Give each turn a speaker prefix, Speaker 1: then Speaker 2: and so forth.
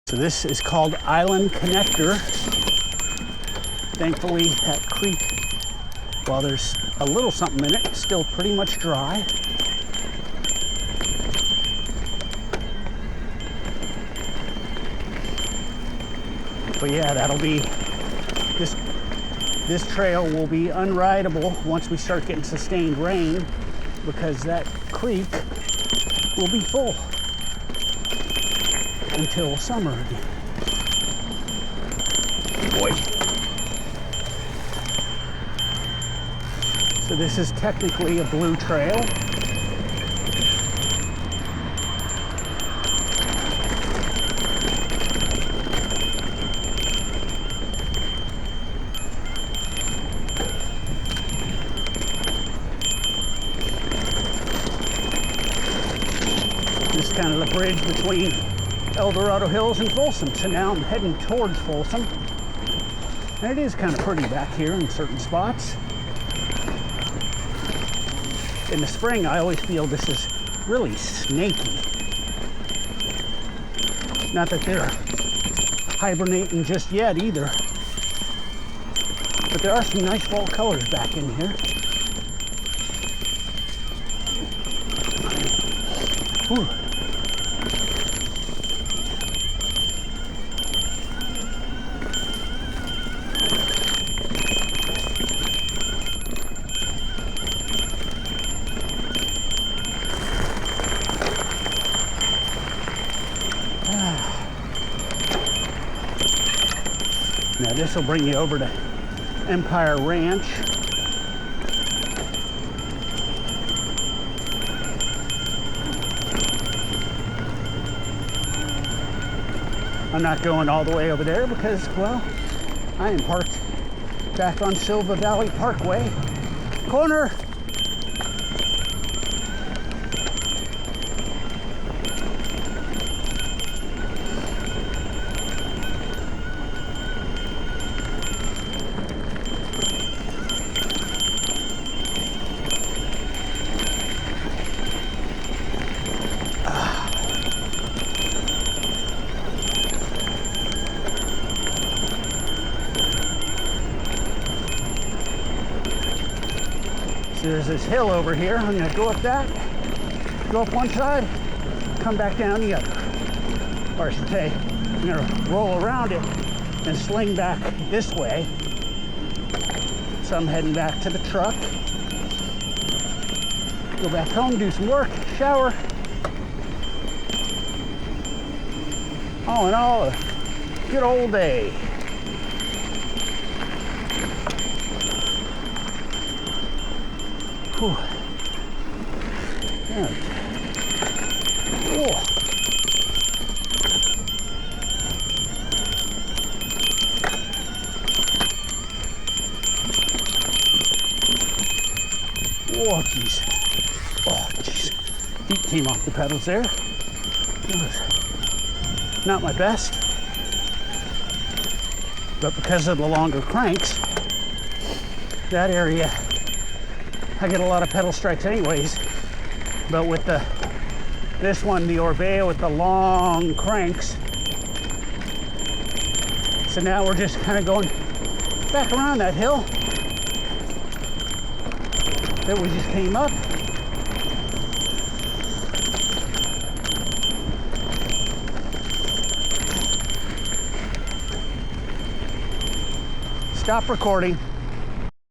Speaker 1: So this is called Island Connector. Thankfully, that creek, while there's a little something in it, it's still pretty much dry. But yeah, that'll be, this trail will be unrideable once we start getting sustained rain, because that creek will be full until summer again. Boy. So this is technically a blue trail. This is kind of the bridge between Dorado Hills and Folsom. So now I'm heading towards Folsom. And it is kind of pretty back here in certain spots. In the spring, I always feel this is really snaky. Not that they're hibernating just yet either. But there are some nice fall colors back in here. Whew. Now this will bring you over to Empire Ranch. I'm not going all the way over there because, well, I am parked back on Silva Valley Parkway. Corner! There's this hill over here. I'm going to go up that, go up one side, come back down the other. Or I should say, I'm going to roll around it and sling back this way. So I'm heading back to the truck. Go back home, do some work, shower. All in all, a good old day. Whew. Yeah. Oh. Oh, geez. Oh, geez. Heat came off the pedals there. That was not my best. But because of the longer cranks, that area, I get a lot of pedal strikes anyways, but with this one, the Orbea with the long cranks. So now we're just kind of going back around that hill that we just came up. Stop recording.